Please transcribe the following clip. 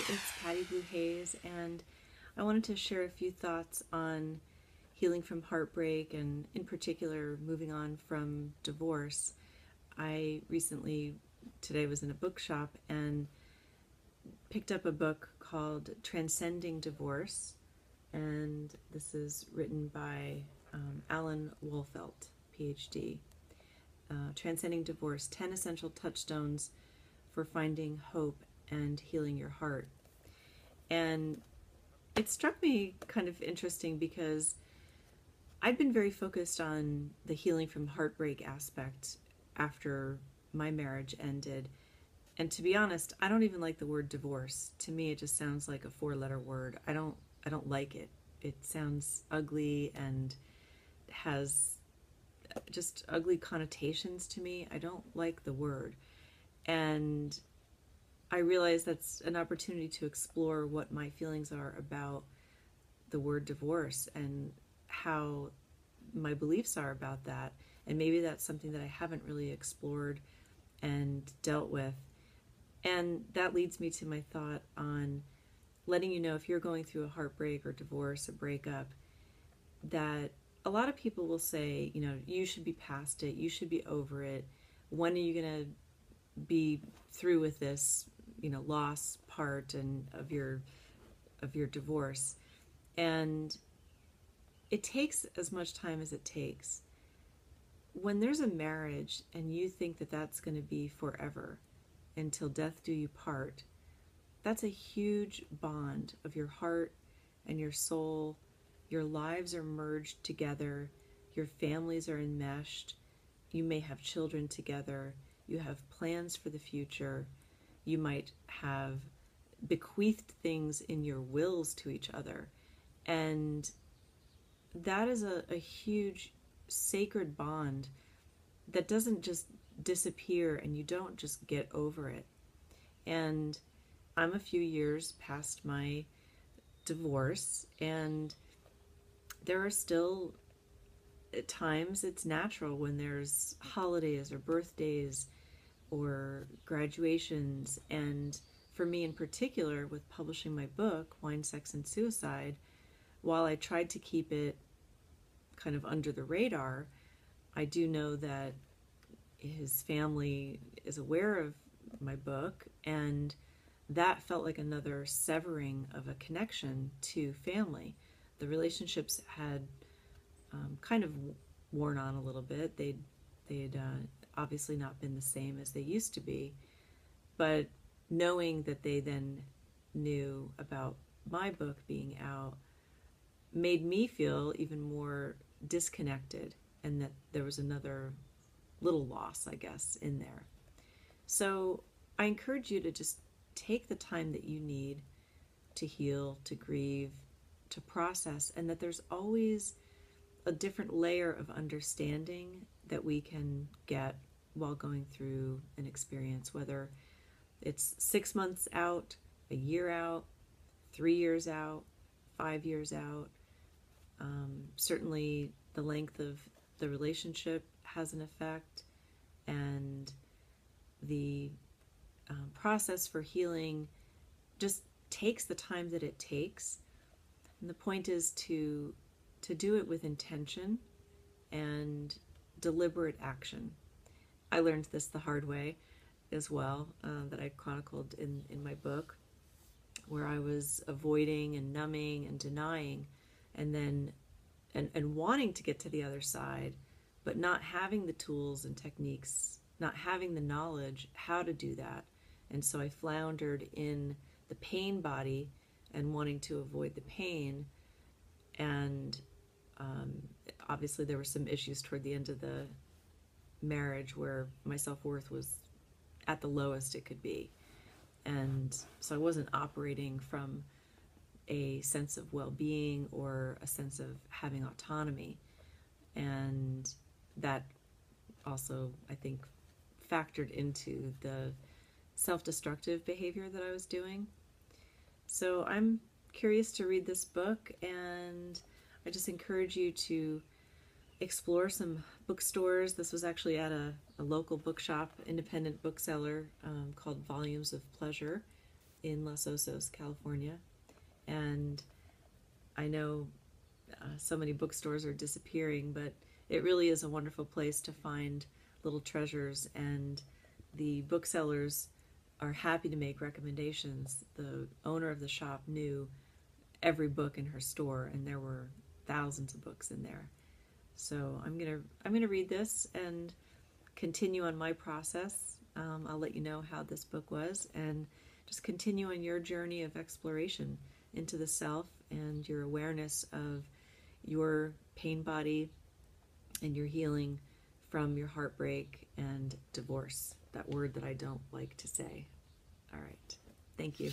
it's Patty Blue Hayes, and I wanted to share a few thoughts on healing from heartbreak and, in particular, moving on from divorce. I recently, today, was in a bookshop and picked up a book called Transcending Divorce, and this is written by Alan Wolfelt, PhD. Transcending Divorce 10 Essential Touchstones for Finding Hope and Healing Your Heart. And it struck me kind of interesting because I'd been very focused on the healing from heartbreak aspect after my marriage ended. And to be honest, I don't even like the word divorce. To me, it just sounds like a four-letter word. I don't like it. It sounds ugly and has just ugly connotations to me. I don't like the word. And I realize that's an opportunity to explore what my feelings are about the word divorce and how my beliefs are about that. And maybe that's something that I haven't really explored and dealt with. And that leads me to my thought on letting you know, if you're going through a heartbreak or divorce, a breakup, that a lot of people will say, you should be past it, you should be over it. When are you going to be through with this, loss part and of your divorce? And it takes as much time as it takes. When there's a marriage and you think that that's going to be forever, until death do you part, that's a huge bond of your heart and your soul. Your lives are merged together. Your families are enmeshed. You may have children together. You have plans for the future. You might have bequeathed things in your wills to each other. And that is a huge sacred bond that doesn't just disappear and you don't just get over it. And I'm a few years past my divorce, and there are still at times it's natural when there's holidays or birthdays or graduations. And for me in particular, with publishing my book, Wine, Sex, and Suicide, while I tried to keep it kind of under the radar, I do know that his family is aware of my book, and that felt like another severing of a connection to family. The relationships had kind of worn on a little bit. They'd obviously not been the same as they used to be, but knowing that they then knew about my book being out made me feel even more disconnected, and that there was another little loss, I guess, in there. So I encourage you to just take the time that you need to heal, to grieve, to process, and that there's always a different layer of understanding that we can get while going through an experience, whether it's 6 months out, a year out, 3 years out, 5 years out. Certainly the length of the relationship has an effect, and the process for healing just takes the time that it takes. And the point is to do it with intention and deliberate action. I learned this the hard way as well, that I chronicled in my book, where I was avoiding and numbing and denying, and then and wanting to get to the other side, but not having the tools and techniques, not having the knowledge how to do that. And so I floundered in the pain body and wanting to avoid the pain. And obviously there were some issues toward the end of the marriage where my self-worth was at the lowest it could be. And so I wasn't operating from a sense of well-being or a sense of having autonomy. And that also, I think, factored into the self-destructive behavior that I was doing. So I'm curious to read this book, and I just encourage you to explore some bookstores. This was actually at a local bookshop, independent bookseller called Volumes of Pleasure. in Los Osos, California. And I know so many bookstores are disappearing, but it really is a wonderful place to find little treasures, and the booksellers are happy to make recommendations. The owner of the shop knew every book in her store, and there were thousands of books in there. So I'm gonna read this and continue on my process. I'll let you know how this book was, and just continue on your journey of exploration into the self and your awareness of your pain body and your healing from your heartbreak and divorce, that word that I don't like to say. All right. Thank you.